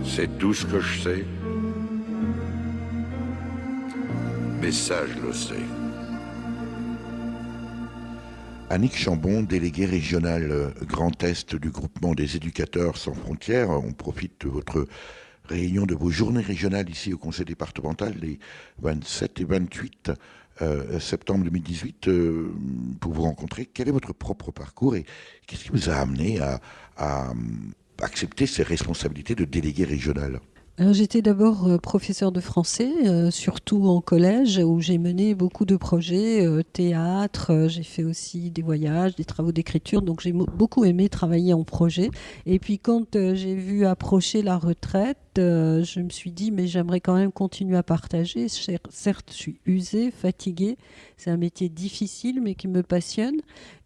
C'est tout ce que je sais. Mais ça, je le sais. Annick Chambon, déléguée régionale Grand Est du groupement des éducateurs sans frontières, on profite de votre réunion, de vos journées régionales ici au conseil départemental les 27 et 28 septembre 2018 pour vous rencontrer. Quel est votre propre parcours et qu'est-ce qui vous a amené à accepter ces responsabilités de délégué régional ? Alors, j'étais d'abord professeur de français, surtout en collège, où j'ai mené beaucoup de projets, théâtre, j'ai fait aussi des voyages, des travaux d'écriture, donc j'ai beaucoup aimé travailler en projet. Et puis quand j'ai vu approcher la retraite, je me suis dit, mais j'aimerais quand même continuer à partager. Certes, je suis usée, fatiguée, c'est un métier difficile, mais qui me passionne.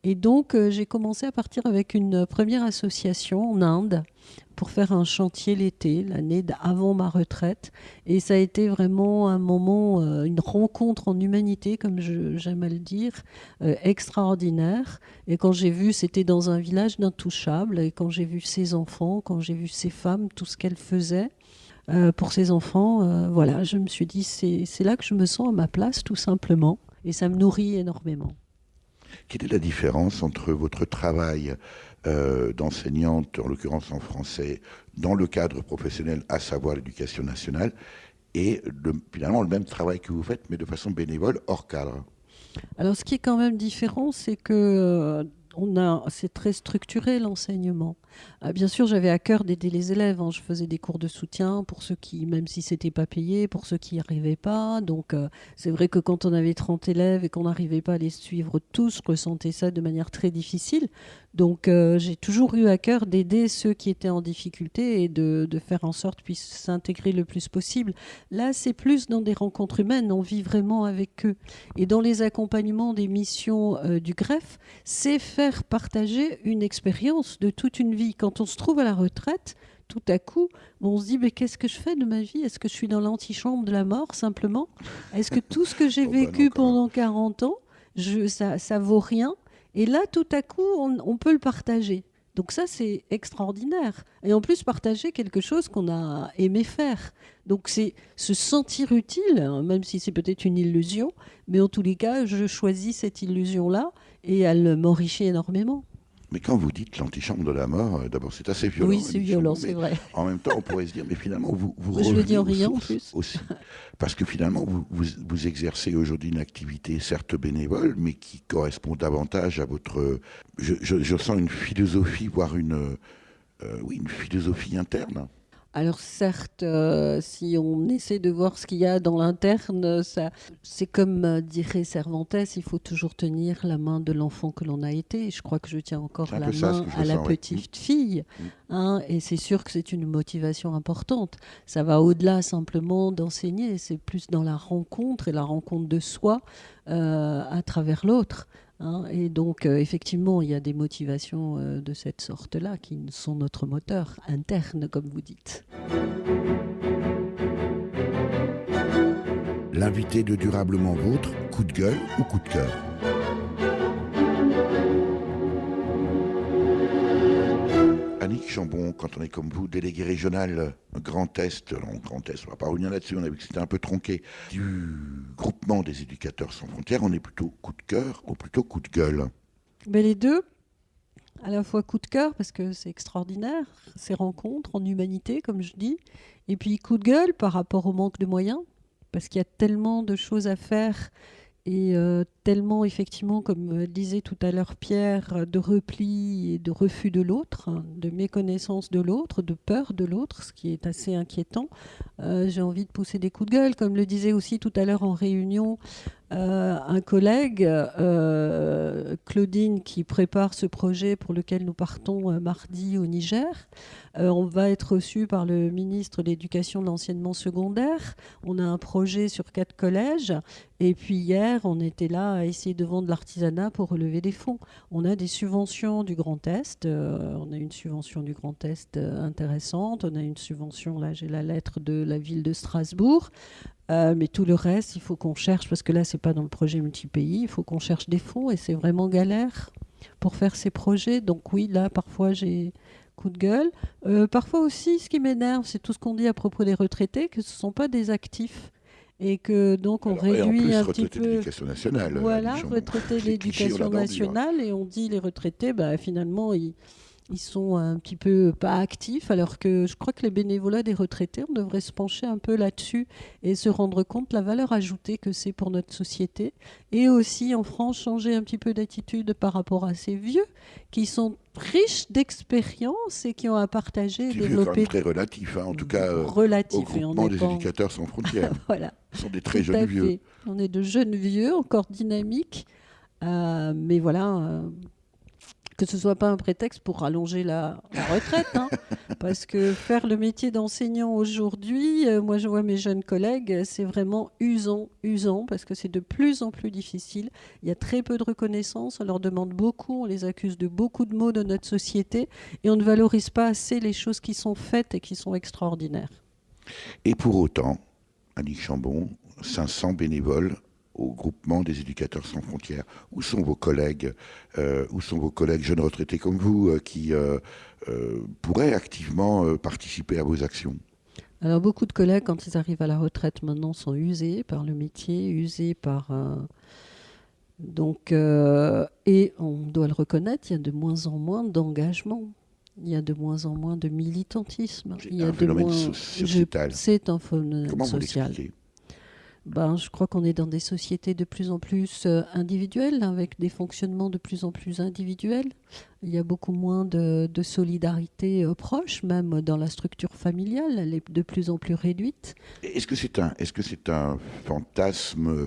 Et donc, j'ai commencé à partir avec une première association en Inde, pour faire un chantier l'été, l'année avant ma retraite. Et ça a été vraiment un moment, une rencontre en humanité, comme j'aime à le dire, extraordinaire. Et quand j'ai vu, c'était dans un village d'intouchables, et quand j'ai vu ces enfants, quand j'ai vu ces femmes, tout ce qu'elles faisaient pour ces enfants, voilà, je me suis dit, c'est là que je me sens à ma place, tout simplement. Et ça me nourrit énormément. Quelle est la différence entre votre travail d'enseignante, en l'occurrence en français, dans le cadre professionnel, à savoir l'éducation nationale, et finalement le même travail que vous faites, mais de façon bénévole, hors cadre? Alors, ce qui est quand même différent, c'est que c'est très structuré l'enseignement. Bien sûr, j'avais à cœur d'aider les élèves. Je faisais des cours de soutien pour ceux qui, même si c'était pas payé, pour ceux qui n'y arrivaient pas. Donc, c'est vrai que quand on avait 30 élèves et qu'on n'arrivait pas à les suivre tous, je ressentais ça de manière très difficile. Donc, j'ai toujours eu à cœur d'aider ceux qui étaient en difficulté et de faire en sorte qu'ils puissent s'intégrer le plus possible. Là, c'est plus dans des rencontres humaines. On vit vraiment avec eux. Et dans les accompagnements des missions du greffe, c'est faire partager une expérience de toute une vie. Quand on se trouve à la retraite, tout à coup, on se dit mais qu'est-ce que je fais de ma vie? Est-ce que je suis dans l'antichambre de la mort simplement? Est-ce que tout ce que j'ai vécu pendant 40 ans, ça vaut rien? Et là, tout à coup, on peut le partager. Donc ça, c'est extraordinaire. Et en plus, partager quelque chose qu'on a aimé faire. Donc c'est se sentir utile, même si c'est peut-être une illusion, mais en tous les cas, je choisis cette illusion-là et elle m'enrichit énormément. Mais quand vous dites l'antichambre de la mort, d'abord c'est assez violent. Oui, c'est violent, c'est vrai. En même temps, on pourrait se dire, mais finalement, vous je le dis en revenez riant aux en sources plus. aussi. Parce que finalement, vous exercez aujourd'hui une activité certes bénévole, mais qui correspond davantage à votre... Je sens une philosophie, voire une philosophie interne. Alors certes, si on essaie de voir ce qu'il y a dans l'interne, c'est comme dirait Cervantes, il faut toujours tenir la main de l'enfant que l'on a été. Je crois que je tiens encore la main à la petite fille. Et c'est sûr que c'est une motivation importante. Ça va au-delà simplement d'enseigner, c'est plus dans la rencontre et la rencontre de soi à travers l'autre. Et donc, effectivement, il y a des motivations de cette sorte-là qui sont notre moteur interne, comme vous dites. L'invité de Durablement Vôtre, coup de gueule ou coup de cœur? Annick Chambon, quand on est comme vous, délégué régional Grand Est, on va pas revenir là-dessus, on a vu que c'était un peu tronqué, du groupement des éducateurs sans frontières, on est plutôt coup de cœur ou plutôt coup de gueule? Mais les deux, à la fois coup de cœur parce que c'est extraordinaire, ces rencontres en humanité, comme je dis, et puis coup de gueule par rapport au manque de moyens, parce qu'il y a tellement de choses à faire et tellement, effectivement, comme disait tout à l'heure Pierre, de repli et de refus de l'autre, de méconnaissance de l'autre, de peur de l'autre, ce qui est assez inquiétant. J'ai envie de pousser des coups de gueule, comme le disait aussi tout à l'heure en réunion un collègue, Claudine, qui prépare ce projet pour lequel nous partons mardi au Niger. On va être reçu par le ministre de l'Éducation de l'enseignement secondaire. On a un projet sur 4 collèges. Et puis hier, on était là à essayer de vendre l'artisanat pour relever des fonds. On a des subventions du Grand Est. On a une subvention du Grand Est intéressante. On a une subvention, là j'ai la lettre de la ville de Strasbourg. Mais tout le reste, il faut qu'on cherche, parce que là, c'est pas dans le projet multi-pays, il faut qu'on cherche des fonds et c'est vraiment galère pour faire ces projets. Donc oui, là, parfois, j'ai coup de gueule. Parfois aussi, ce qui m'énerve, c'est tout ce qu'on dit à propos des retraités, que ce ne sont pas des actifs. Et que donc on réduit un petit peu. L'éducation nationale. Voilà, retraités de l'éducation nationale, et on dit les retraités, bah, finalement, ils sont un petit peu pas actifs, alors que je crois que les bénévolats des retraités, on devrait se pencher un peu là-dessus et se rendre compte de la valeur ajoutée que c'est pour notre société. Et aussi, en France, changer un petit peu d'attitude par rapport à ces vieux qui sont riches d'expérience et qui ont à partager et développer. C'est très relatif, hein, en tout cas relatif, au groupement des éducateurs sans frontières. Voilà. Ce sont des très jeunes vieux. On est de jeunes vieux, encore dynamiques, mais voilà... que ce ne soit pas un prétexte pour rallonger la retraite, hein, parce que faire le métier d'enseignant aujourd'hui, moi je vois mes jeunes collègues, c'est vraiment usant, parce que c'est de plus en plus difficile. Il y a très peu de reconnaissance, on leur demande beaucoup, on les accuse de beaucoup de maux de notre société, et on ne valorise pas assez les choses qui sont faites et qui sont extraordinaires. Et pour autant, Annick Chambon, 500 bénévoles au groupement des éducateurs sans frontières. Où sont vos collègues jeunes retraités comme vous qui pourraient activement participer à vos actions? Alors beaucoup de collègues, quand ils arrivent à la retraite maintenant, sont usés par le métier, usés par... et on doit le reconnaître, il y a de moins en moins d'engagement. Il y a de moins en moins de militantisme. C'est un phénomène sociétal. C'est un phénomène Comment social. Vous l'expliquez ? Je crois qu'on est dans des sociétés de plus en plus individuelles, avec des fonctionnements de plus en plus individuels. Il y a beaucoup moins de solidarité proche, même dans la structure familiale, elle est de plus en plus réduite. Est-ce que c'est un fantasme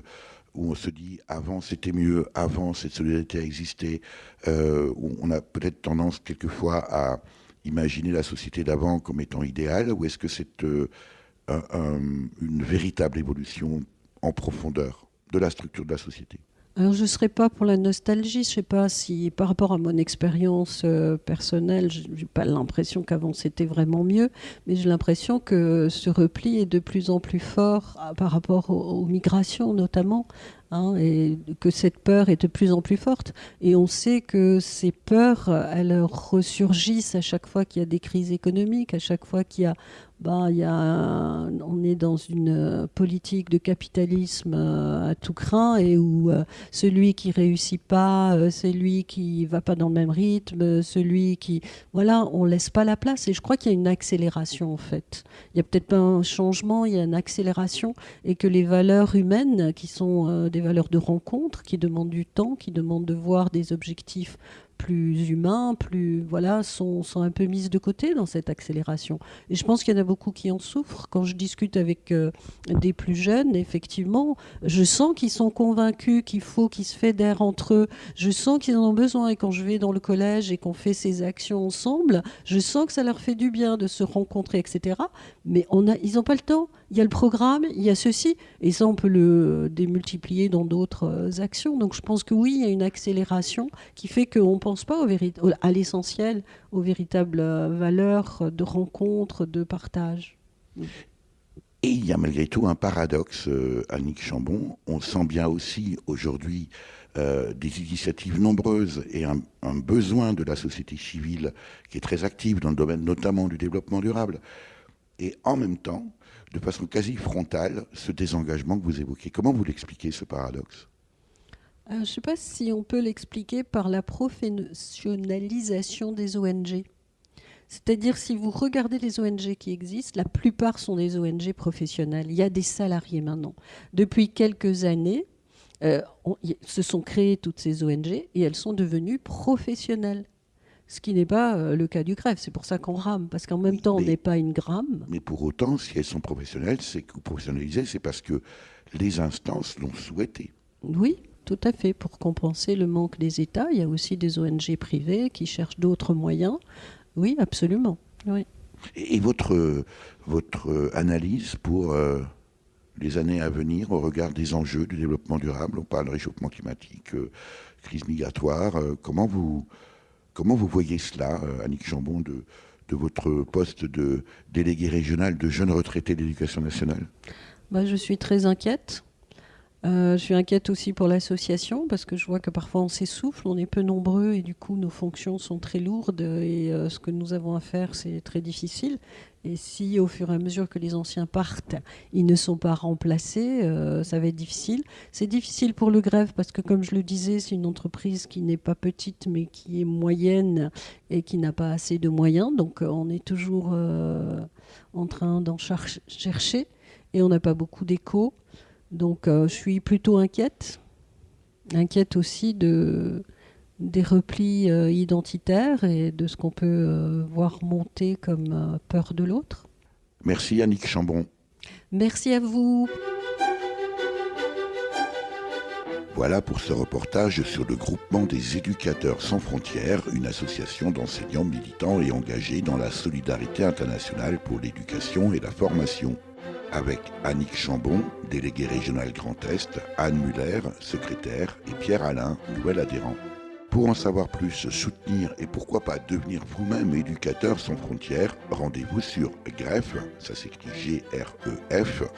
où on se dit avant c'était mieux, avant cette solidarité existait, où on a peut-être tendance quelquefois à imaginer la société d'avant comme étant idéale, ou est-ce que c'est une véritable évolution en profondeur de la structure de la société? Alors je ne serais pas pour la nostalgie, je ne sais pas si par rapport à mon expérience personnelle, je n'ai pas l'impression qu'avant c'était vraiment mieux, mais j'ai l'impression que ce repli est de plus en plus fort par rapport aux migrations notamment. Et que cette peur est de plus en plus forte. Et on sait que ces peurs, elles ressurgissent à chaque fois qu'il y a des crises économiques, à chaque fois qu'il y a... on est dans une politique de capitalisme à tout crin, et où celui qui réussit pas, celui qui va pas dans le même rythme, celui qui... Voilà, on laisse pas la place. Et je crois qu'il y a une accélération, en fait. Il y a peut-être pas un changement, il y a une accélération, et que les valeurs humaines, qui sont des valeurs de rencontre, qui demandent du temps, qui demandent de voir des objectifs plus humains, sont un peu mises de côté dans cette accélération. Et je pense qu'il y en a beaucoup qui en souffrent. Quand je discute avec des plus jeunes, effectivement, je sens qu'ils sont convaincus qu'il faut qu'ils se fédèrent entre eux. Je sens qu'ils en ont besoin. Et quand je vais dans le collège et qu'on fait ces actions ensemble, je sens que ça leur fait du bien de se rencontrer, etc. Mais ils n'ont pas le temps. Il y a le programme, il y a ceci. Et ça, on peut le démultiplier dans d'autres actions. Donc je pense que oui, il y a une accélération qui fait qu'on ne pense pas à l'essentiel, aux véritables valeurs de rencontre, de partage. Et il y a malgré tout un paradoxe, Annick Chambon. On sent bien aussi aujourd'hui des initiatives nombreuses et un besoin de la société civile qui est très active dans le domaine notamment du développement durable. Et en même temps, de façon quasi frontale, ce désengagement que vous évoquez. Comment vous l'expliquez, ce paradoxe ? Je ne sais pas si on peut l'expliquer par la professionnalisation des ONG. C'est-à-dire, si vous regardez les ONG qui existent, la plupart sont des ONG professionnelles. Il y a des salariés maintenant. Depuis quelques années, se sont créées toutes ces ONG et elles sont devenues professionnelles. Ce qui n'est pas le cas du greffe. C'est pour ça qu'on rame. Parce qu'en même temps, on n'est pas une gramme. Mais pour autant, si elles sont professionnelles, c'est parce que les instances l'ont souhaité. Oui, tout à fait. Pour compenser le manque des États, il y a aussi des ONG privées qui cherchent d'autres moyens. Oui, absolument. Oui. Et votre analyse pour les années à venir au regard des enjeux du développement durable, on parle de réchauffement climatique, crise migratoire, comment vous voyez cela, Annick Chambon, de votre poste de déléguée régionale de jeunes retraités de l'éducation nationale? Je suis très inquiète. Je suis inquiète aussi pour l'association parce que je vois que parfois on s'essouffle, on est peu nombreux et du coup nos fonctions sont très lourdes et ce que nous avons à faire c'est très difficile. Et si au fur et à mesure que les anciens partent, ils ne sont pas remplacés, ça va être difficile. C'est difficile pour le Greffe parce que comme je le disais, c'est une entreprise qui n'est pas petite mais qui est moyenne et qui n'a pas assez de moyens. Donc on est toujours en train d'en chercher et on n'a pas beaucoup d'écho. Donc je suis plutôt inquiète aussi des replis identitaires et de ce qu'on peut voir monter comme peur de l'autre. Merci Annick Chambon. Merci à vous. Voilà pour ce reportage sur le groupement des éducateurs sans frontières, une association d'enseignants militants et engagés dans la solidarité internationale pour l'éducation et la formation. Avec Annick Chambon, déléguée régionale Grand Est, Anne Muller, secrétaire, et Pierre Alain, nouvel adhérent. Pour en savoir plus, soutenir et pourquoi pas devenir vous-même éducateur sans frontières, rendez-vous sur gref, ça s'écrit gref.asso.fr.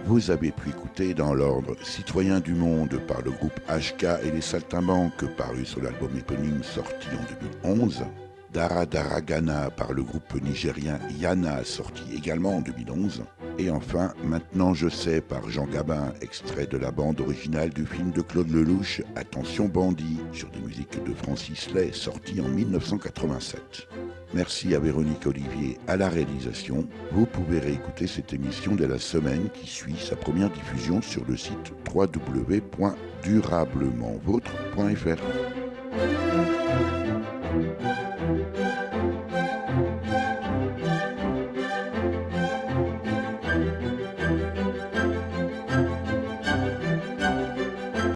Vous avez pu écouter dans l'ordre Citoyens du Monde par le groupe HK et les Saltimbanques, paru sur l'album éponyme sorti en 2011. Dara Dara Ghana par le groupe nigérien Yana, sorti également en 2011. Et enfin, Maintenant je sais par Jean Gabin, extrait de la bande originale du film de Claude Lelouch, Attention Bandit, sur des musiques de Francis Lay, sorti en 1987. Merci à Véronique Olivier à la réalisation. Vous pouvez réécouter cette émission dès la semaine qui suit sa première diffusion sur le site www.durablementvôtre.fr.